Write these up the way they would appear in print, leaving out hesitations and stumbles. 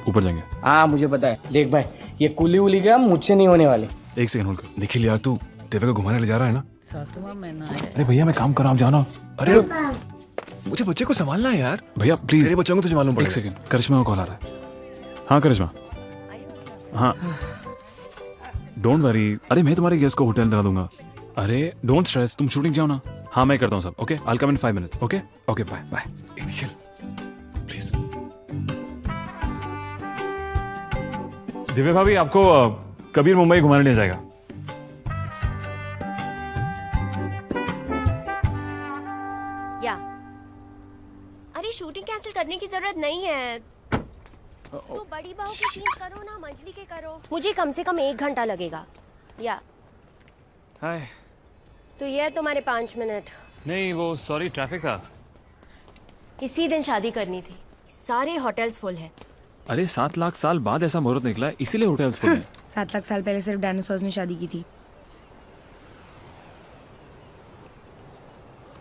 ऊपर जाएंगे। हाँ मुझे पता है। देख भाई, ये कुली उली का मुझसे नहीं होने वाले। एक सेकंड होल्ड कर। निखिल यार, तू देवे को घुमाने ले जा रहा है ना? सातवां महीना है। अरे भैया मैं काम कर रहा हूँ, जाना। अरे मुझे बच्चे को संभालना है यार। भैया प्लीज, तेरे बच्चों को तुझे मालूम एक पड़ेगा। सेकंड, करिश्मा का कॉल आ रहा है। हाँ करिश्मा, हाँ डोंट वरी। अरे मैं तुम्हारे गेस्ट को होटल दिला दूंगा। अरे डोंट स्ट्रेस, तुम शूटिंग जाओ ना। हाँ मैं करता हूँ सब। Okay, I come in 5 minutes. Okay okay, bye bye. Nikhil please. Divya भाभी आपको कबीर मुंबई घुमाने ले जाएगा। या अरे शूटिंग कैंसिल करने की जरूरत नहीं है। तू बड़ी बहू की सीन्स करो ना, मंजली के करो। मुझे कम से कम 1 घंटा लगेगा। या हाय। तो ये है तुम्हारे 5 मिनट। नहीं वो सॉरी, ट्रैफिक था। इसी दिन शादी करनी थी, सारे होटल्स फुल है। अरे 7 लाख साल बाद ऐसा मुहूर्त निकला है, इसीलिए होटल्स फुल हैं। 7 लाख साल पहले सिर्फ डायनासोर्स ने शादी की थी।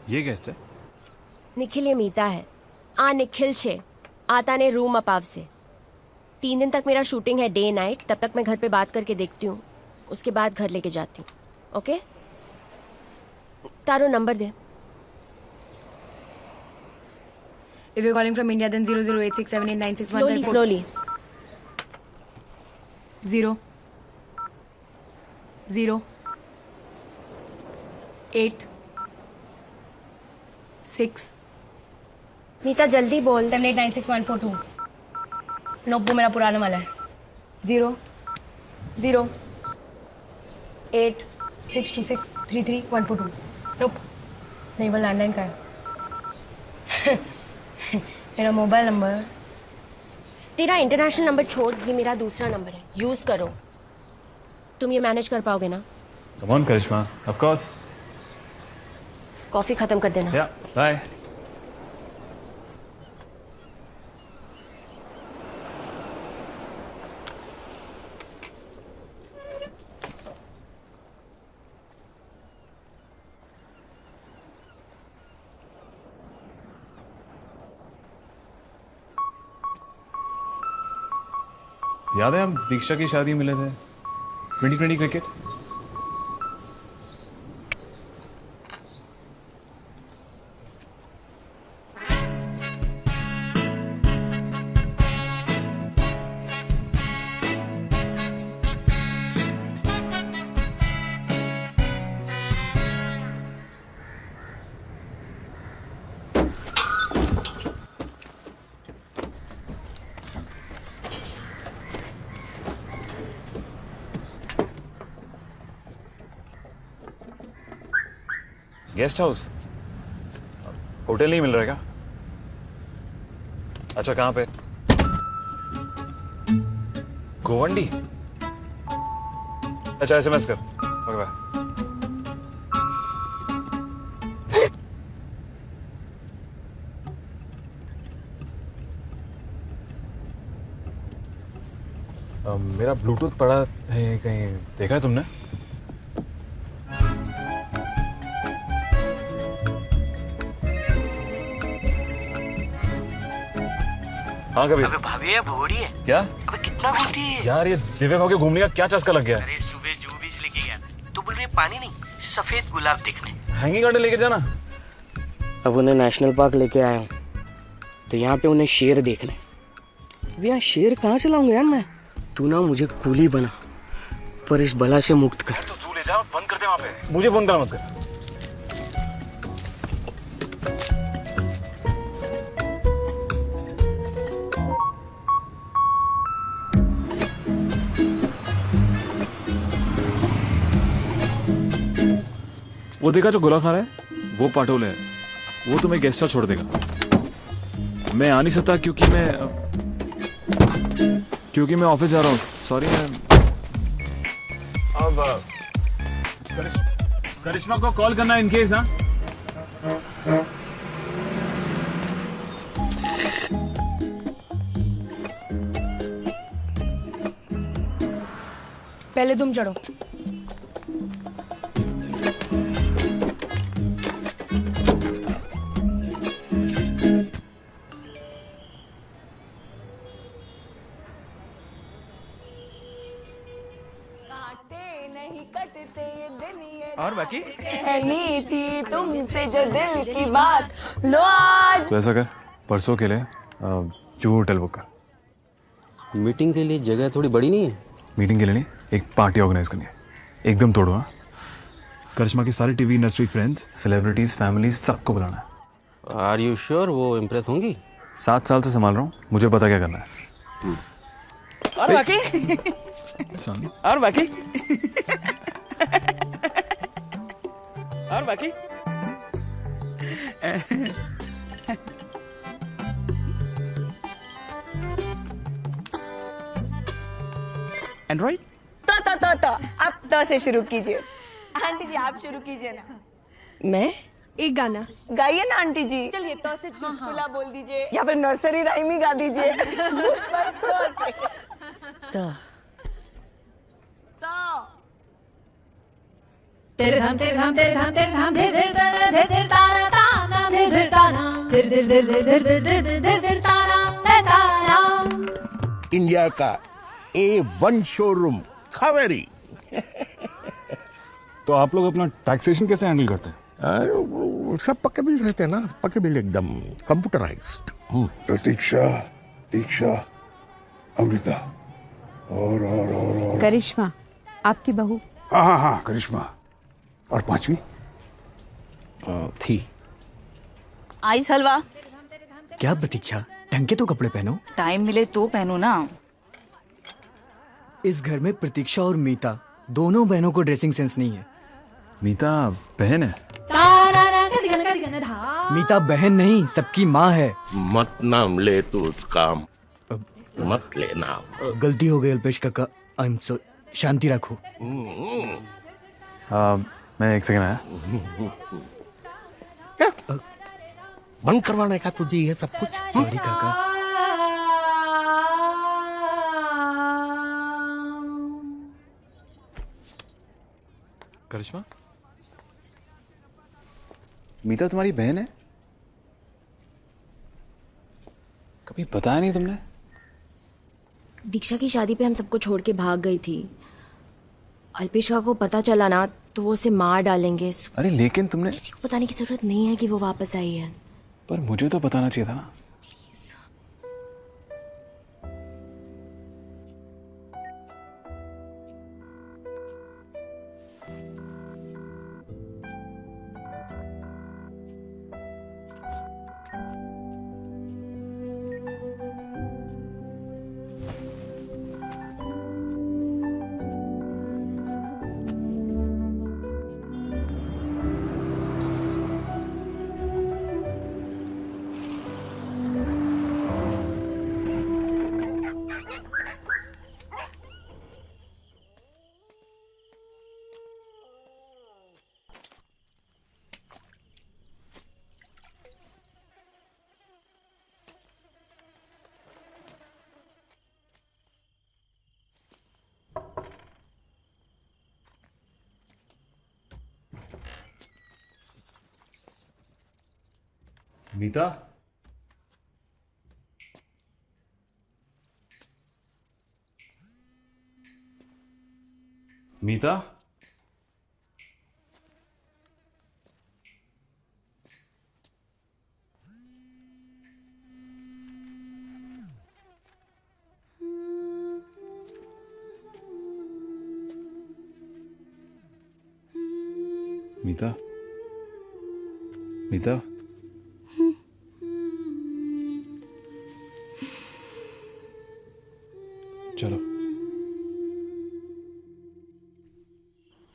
ये गेस्ट है? निखिल ये मीता है। निखिल छे आता ने रूम अपाव से। 3 दिन तक मेरा शूटिंग है, डे नाइट। तब तक मैं घर पे बात करके देखती हूँ, उसके बाद घर लेके जाती हूँ। Okay taro number they. If you're calling from India, then 0086789615. Slowly 0 0 8 6 मीता जल्दी बोल। 789614 नोप, वो मेरा पुराना वाला है। 0 0 8 62633 नोप, नहीं वो लैंडलाइन का है। मेरा मोबाइल नंबर। तेरा इंटरनेशनल नंबर छोड़, ये मेरा दूसरा नंबर है, यूज करो। तुम ये मैनेज कर पाओगे ना? Come on Karishma, of course. Coffee खत्म कर देना। या बाय। याद है हम दीक्षा की शादी मिले थे 2020 क्रिकेट? Guest house? होटल नहीं मिल रहा है क्या? अच्छा कहाँ पे? गोवंडी? अच्छा SMS कर। Okay bye. मेरा ब्लूटूथ पड़ा है कहीं, देखा है तुमने? हाँ कभी। अबे भाभी है, भोड़ी है क्या? अबे कितना बोलती है यार ये दिव्या भाव के घूमने का क्या चस्का लग गया है? अरे सुबह जो बीज लेके गया तो बोल रही पानी नहीं, सफेद गुलाब देखने। हैंगिंग गार्डन लेके जाना। अब उन्हें नेशनल पार्क लेके आया हूँ, तो यहाँ पे उन्हें शेर देखने। अब यहाँ शेर कहाँ से लाऊंगा यार मैं? तू ना मुझे कूली बना, पर इस बला से मुक्त कर। तो जू ले जा, बंद कर दे वहाँ पे। मुझे फोन करना मत कर। वो देखा जो गोला खा रहा है, वो पाटोले है। वो तुम्हें गेस्ट हाउस छोड़ देगा। मैं आ नहीं सकता क्योंकि मैं ऑफिस जा रहा हूँ। सॉरी। मैं अब करिश्मा को कॉल करना इन केस। हाँ पहले तुम चढ़ो। नहीं कटते ये दिन ये और बाकी कहनी थी तुमसे जो दिल की बात लो आज। तो ऐसा कर, परसों के लिए जूहू होटल बुक कर। मीटिंग के लिए जगह थोड़ी बड़ी नहीं है? मीटिंग के लिए नहीं, एक पार्टी ऑर्गेनाइज करनी है, एकदम तोड़ो। हाँ, करिश्मा की सारी TV industry friends, celebrities, families, सबको बुलाना है। आर यू श्योर वो इम्प्रेस होंगी? 7 साल से संभाल रहा हूँ, मुझे पता क्या करना है। और बाकी और बाकी और बाकी एंड्रॉइड तो अब तो से शुरू कीजिए। आंटी जी आप शुरू कीजिए ना। मैं एक गाना गाइए ना आंटी जी। चलिए तो से चुटकुला बोल दीजिए या फिर नर्सरी राइम ही गा दीजिए। तो तेरे धाम तेरे धाम तेरे धाम तेरे धाम धीर धीर तारा धीर धीर तारा ताम ताम धीर धीर तारा धीर धीर धीर धीर धीर धीर धीर धीर धीर धीर तारा इंडिया का A1 शोरूम कावेरी। तो आप लोग अपना टैक्सेशन कैसे हैंडल करते हैं? सब पक्के बिल रहते हैं ना, पक्के बिल एकदम कंप्यूटराइज्ड। प्रतीक्षा, दीक्षा, अमृता और करिश्मा आपकी बहू। हाँ करिश्मा। और 5वीं थी। आइस हलवा। क्या प्रतीक्षा, ढंग के तो कपड़े पहनो। टाइम मिले तो पहनो ना। इस घर में प्रतीक्षा और मीता दोनों बहनों को ड्रेसिंग सेंस नहीं है। मीता बहन है? मीता बहन नहीं, सबकी माँ है। मत नाम ले तू उसका, मत ले नाम। गलती हो गई अल्पेश काका, आई एम सो। शांति रखो। मैं एक सेकंड आया। बंद करवाने का तुझे ये सब कुछ? सॉरी काका। करिश्मा, मीता तुम्हारी बहन है? कभी बताया नहीं तुमने? दीक्षा की शादी पे हम सबको छोड़ के भाग गई थी। अल्पेशा को पता चला ना तो वो उसे मार डालेंगे। अरे लेकिन तुमने, किसी को बताने की जरूरत नहीं है कि वो वापस आई है। पर मुझे तो बताना चाहिए था ना। मीता, मीता, मीता, मीता, चलो।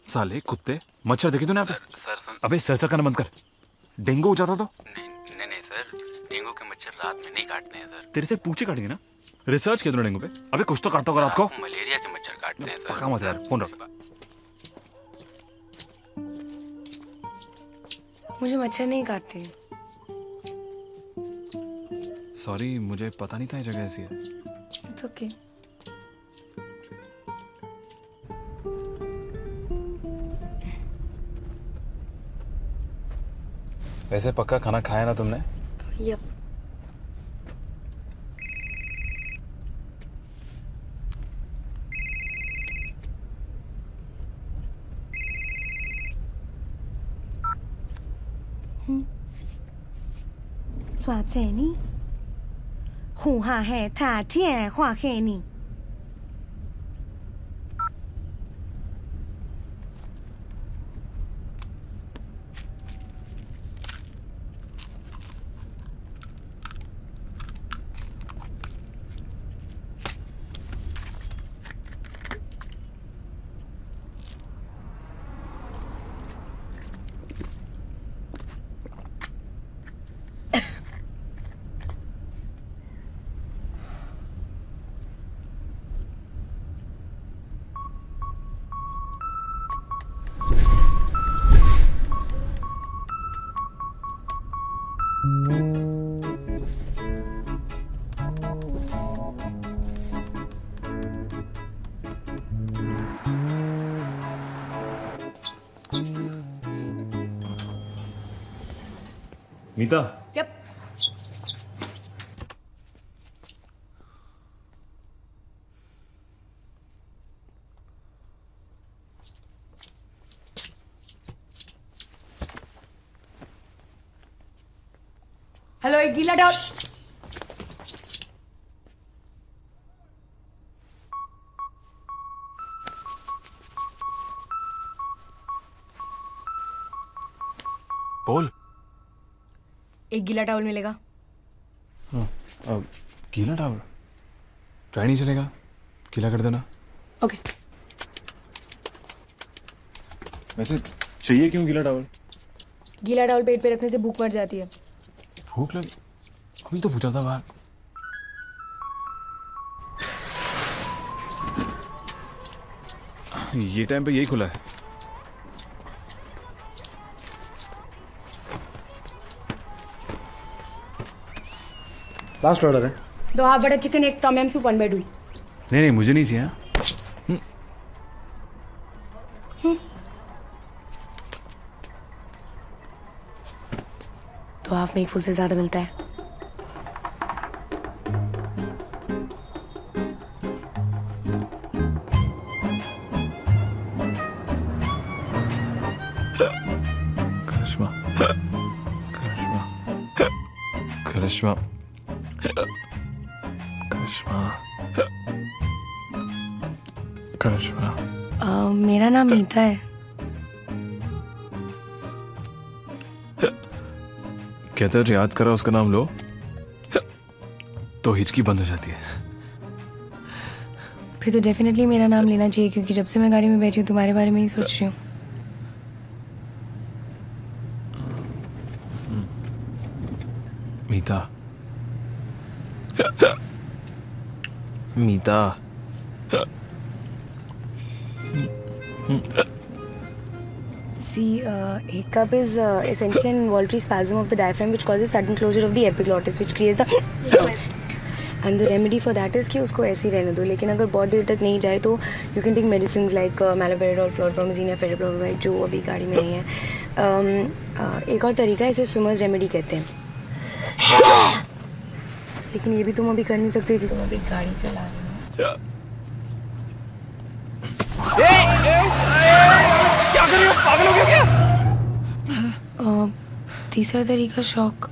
साले कुत्ते, मच्छर देखे तूने? सर अबे सर करना बंद कर। डेंगू हो जाता तो? नहीं सर, डेंगू के मच्छर रात में नहीं काटते हैं सर। तेरे से पूछे काटेंगे ना? रिसर्च किया तूने डेंगू पे? अबे कुछ तो काटता होगा रात को। मलेरिया के मच्छर काटते हैं सर। पका मत यार, फोन रख। मुझे मच्छर नहीं काटते। सॉरी, मुझे पता नहीं था ये जगह ऐसी है। It's okay. वैसे पक्का खाना खाया ना तुमने? यप। 耍这呢？呼哈嘿他天画嘿你。मीता Yep. हेलो एक गीला डाल बोल। एक गीला टावल मिलेगा। गीला टावल ट्राई नहीं चलेगा, गीला कर देना। ओके। वैसे चाहिए क्यों गीला टावल? गीला टावल पेट पे रखने से भूख मर जाती है। भूख लगी? अभी तो पूछा था बाहर। ये टाइम पे यही खुला है। लास्ट ऑर्डर है। 2 half butter chicken, 1 Tom yum soup, 1 बेडू। नहीं नहीं मुझे नहीं चाहिए। तो हाफ में 1 फुल से ज्यादा मिलता है। करिश्मा करिश्मा करिश्मा करिश्मा करिश्मा मेरा नाम मीता है। कहते हैं याद करा उसका नाम लो तो हिचकी बंद हो जाती है। फिर तो डेफिनेटली मेरा नाम लेना चाहिए, क्योंकि जब से मैं गाड़ी में बैठी हूँ तुम्हारे बारे में ही सोच रही हूँ। मीता मीता See, hiccup is essentially an involuntary spasm of the diaphragm which causes sudden closure of the epiglottis, which creates the and the remedy for that is कि उसको ऐसे ही रहने दो। लेकिन अगर बहुत देर तक नहीं जाए तो you can take medicines like meloperidol, fluoropromazine या ferriprolumide, जो अभी गाड़ी में नहीं है। एक और तरीका है, इसे स्विमर्स रेमेडी कहते हैं। लेकिन ये भी तुम अभी कर नहीं सकते क्योंकि तुम अभी गाड़ी चला रही हो। क्या कर रही हो? पागल हो गया क्या? तीसरा तरीका शॉक।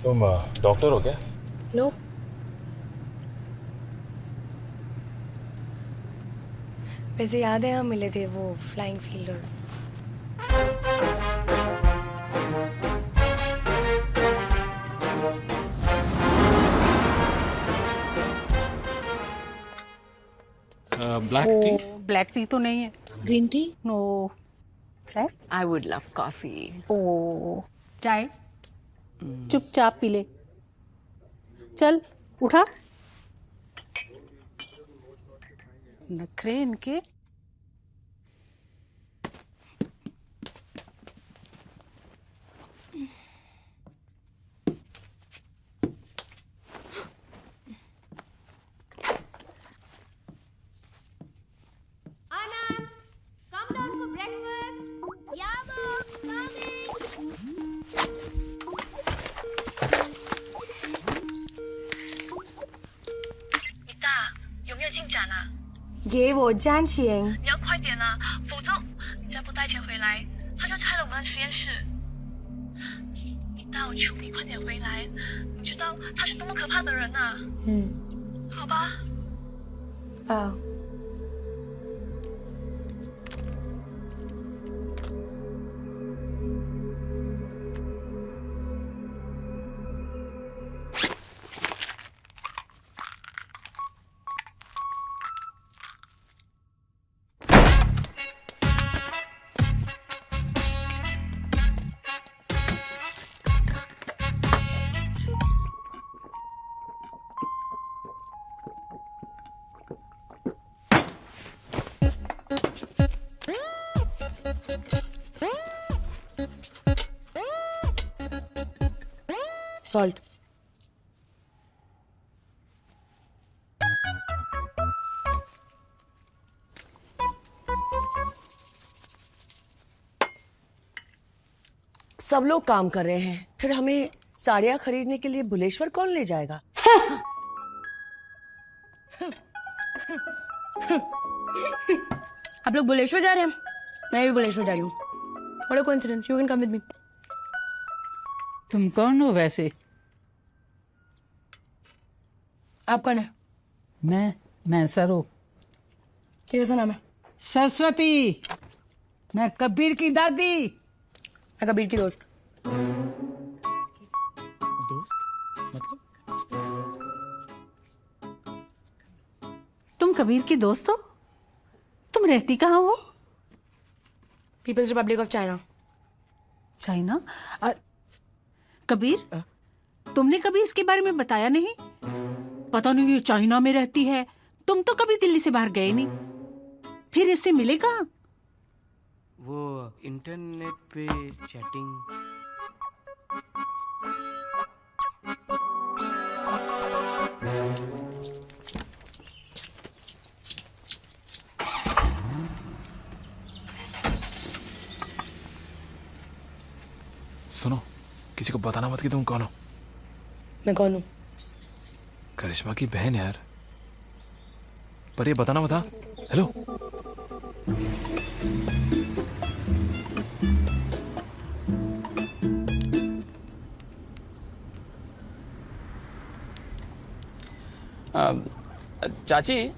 तुम डॉक्टर हो क्या? नो। वैसे याद है हम मिले थे वो flying fielders. Black T? Black T तो नहीं है। Green tea? नो। चाय? I would love coffee. ओ चाय चुपचाप पी ले। चल उठा। नखरे इनके। Anand, come down for breakfast. Yeah, mom, coming. 给我站行。你要快点啊，否则你再不带钱回来，他就拆了我们的实验室。你带我去，你快点回来，你知道他是多么可怕的人啊。好吧。啊。Salt. सब लोग काम कर रहे हैं, फिर हमें साड़ियाँ खरीदने के लिए भुलेश्वर कौन ले जाएगा? आप लोग भुलेश्वर जा रहे हैं? मैं भी भुलेश्वर जा रही हूँ। What a coincidence. You can come with me. तुम कौन हो वैसे? आप कौन है? मैं सरो। कैसा नाम है? सरस्वती। मैं कबीर की दादी। मैं कबीर की दोस्त। दोस्त? मतलब? तुम कबीर की दोस्त हो? तुम रहती कहाँ हो? People's Republic of China. China? Kabir, तुमने कभी इसके बारे में बताया नहीं? पता नहीं ये चाइना में रहती है। तुम तो कभी दिल्ली से बाहर गए नहीं। फिर इससे मिले कहाँ? वो इंटरनेट पे चैटिंग। सुनो, किसी को बताना मत कि तुम कौन हो। मैं कौन हूँ? करिश्मा की बहन यार। पर ये बताना मत। हाँ? हेलो। चाची,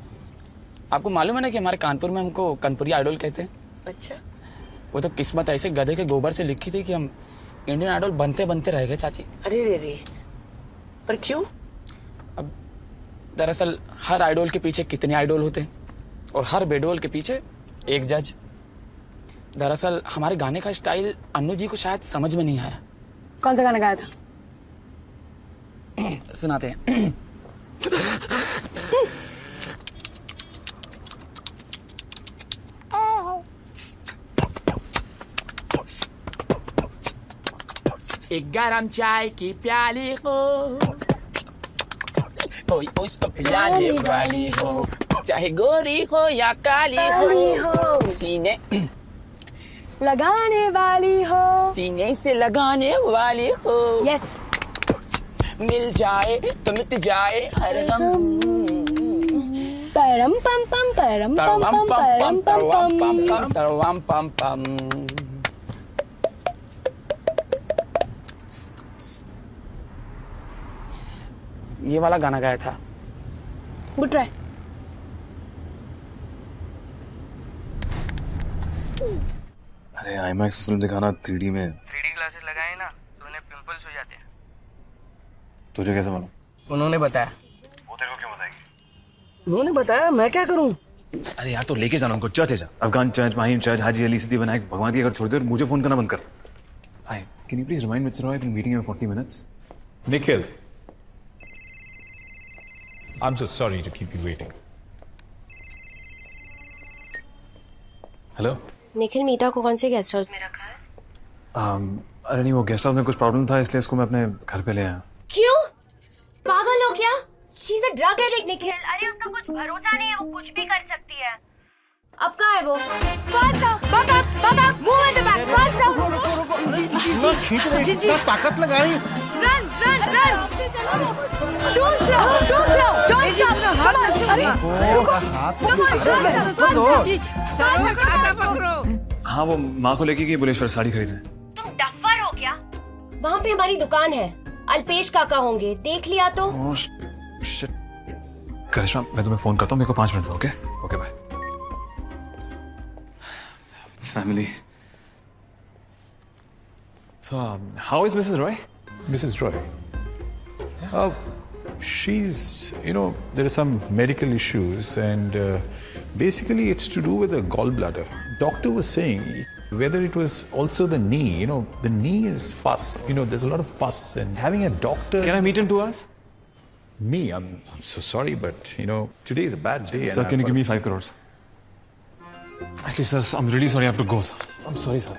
आपको मालूम है ना कि हमारे कानपुर में हमको कानपुरी आइडल कहते हैं। अच्छा। वो तो किस्मत ऐसे गधे के गोबर से लिखी थी कि हम इंडियन आइडल बनते बनते रह गए चाची। अरे रे रे, पर क्यों? अब दरअसल हर आइडल के पीछे कितने आइडल होते हैं और हर बेडोल के पीछे एक जज। दरअसल हमारे गाने का स्टाइल अन्नू जी को शायद समझ में नहीं आया। कौन सा गाना गाया था? सुनाते हैं। एक गरम चाय की प्याली हो, कोई उसको पिलाने वाली हो, चाहे गोरी हो या काली हो, सीने लगाने वाली हो, सीने से लगाने वाली हो। यस। मिल जाए तो मिट जाए हर गम। परम पम पम परम पम पम परम पम पम तरवम पम पम। ये वाला गाना गाया था। Good try. अरे आईमैक्स फिल्म दिखाना 3D में। 3D ग्लासेस लगाए ना तो उन्हें पिंपल्स हो जाते हैं। तुझे कैसे मालूम? उन्होंने बताया। वो तेरे को क्यों बताएगी? उन्होंने बताया, मैं क्या करूं? अरे यार तो लेके जाना उनको चर्च है जा। अफगान चर्च, माहिम चर्च, हाजी अली सिद्दी विनायक भगवान की अगर छोड़ दे और मुझे फोन करना बंद कर। Hi, can you please remind mister Roy, meeting में 40 minutes. Nikhil, I'm so sorry to keep you waiting. Hello. Nikhil Meeta को कौन से गेस्ट हाउस में रखा है? अरे नहीं, वो गेस्ट हाउस में कुछ प्रॉब्लम था इसलिए इसको मैं अपने घर पे ले आया। क्यों? पागल हो क्या? She's a drug addict, Nikhil. अरे उसका कुछ भरोसा नहीं है, वो कुछ भी कर सकती है। अब कहाँ है वो? Fast आओ, back up, move at the back, fast आओ। खींच रही, इतना ताकत लगा रही। Run, Don't shout! Don't shout! Don't shout! Come on! अरे रुको! Come on! हाँ वो माँ को लेके गई बुलेश्वर साड़ी खरीदने। तुम डफर हो क्या? वहाँ पे हमारी दुकान है, अल्पेश काका होंगे, देख लिया तो? Oh shit. करिश्मा मैं तुम्हें फोन करता हूँ, मेरे को 5 मिनट दो। Okay okay bye. Family. So how is Mrs. Roy? Mrs. Roy. She's, there are some medical issues, and basically it's to do with the gallbladder. Doctor was saying whether it was also the knee. The knee is pus. There's a lot of pus, and having a doctor. Can I meet in 2 hours? Me, I'm so sorry, but today is a bad day. Sir, can you give me 5 crores? Actually, sir, I'm really sorry. I have to go, sir. I'm sorry, sir.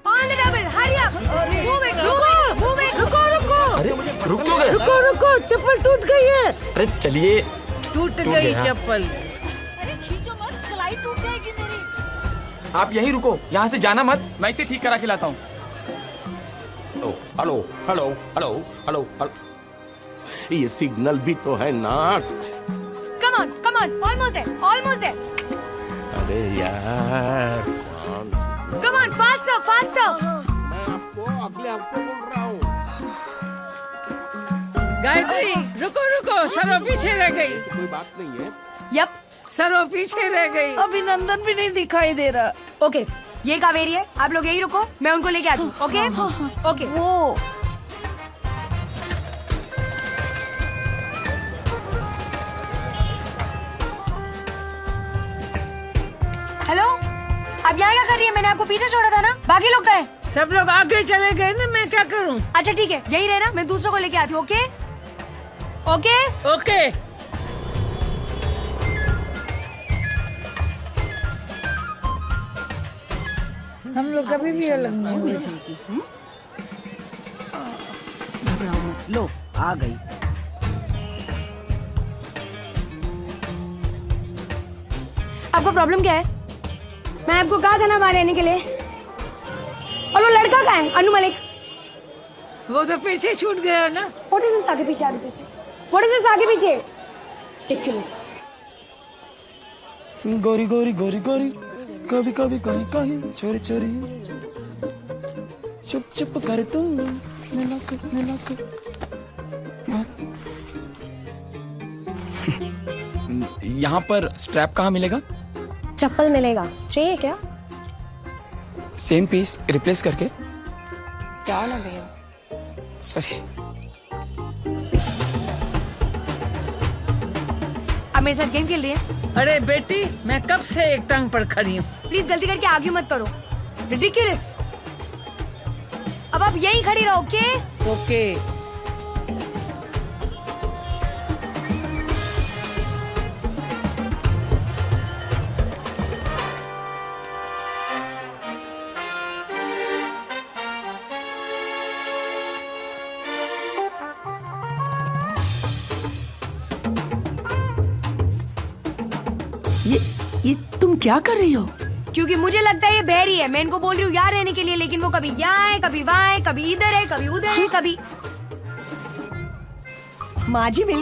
On the double, hurry up! Move it! Move it! रुको अरे रुक क्यों गए? रुको चप्पल टूट गई है। अरे चलिए। टूट गई चप्पल। अरे खींचो मत, कलाई टूट जाएगी मेरी। आप यहीं रुको, यहाँ से जाना मत, मैं इसे ठीक करा के लाता हूँ। Hello hello hello hello hello, ये सिग्नल भी तो है ना। Come on, almost there. अरे यार Come on, faster! मैं आपको अगले हफ्ते बोल रहा हूँ। गायत्री रुको सरो पीछे रह गई। कोई बात नहीं है। Yep. सरो पीछे रह गई। अभिनंदन भी नहीं दिखाई दे रहा। ओके, ये कावेरी है, आप लोग यही रुको, मैं उनको लेके आती हूँ। ओके? ओके। वो हेलो, आप यहाँ क्या कर रही है? मैंने आपको पीछे छोड़ा था ना, बाकी लोग गए। सब लोग आगे चले गए ना, मैं क्या करूँ? अच्छा ठीक है, यही रहना, मैं दूसरों को लेके आती हूँ। ओके? ओके। हम लोग कभी भी अलग नहीं हो जाएगी। घबराओ मत, लो आ गई। आपको प्रॉब्लम क्या है? मैं आपको कहा था ना वहाँ रहने के लिए। और वो लड़का कहाँ है? अनु मलिक। वो तो पीछे छूट गया ना। What is this आगे पीछे? What is this आगे पीछे? Ridiculous. गोरी कभी कहीं चोरी चुप कर तुम मिला कर। यहाँ पर स्ट्रैप कहाँ मिलेगा? चप्पल मिलेगा, चाहिए क्या? सेम पीस रिप्लेस करके। क्या ना भैया। सॉरी। आप मेरे साथ गेम खेल रही हैं? अरे बेटी, मैं कब से एक टांग पर खड़ी हूँ। प्लीज गलती करके आगे मत करो। Ridiculous. अब आप यहीं खड़ी रहो। ओके। ये तुम क्या कर रही हो? क्योंकि मुझे लगता है ये बहरी है। मैं इनको बोल रही हूँ यहाँ रहने के लिए, लेकिन वो कभी यहाँ है, कभी वहाँ है, कभी इधर है, कभी उधर है, कभी माँ जी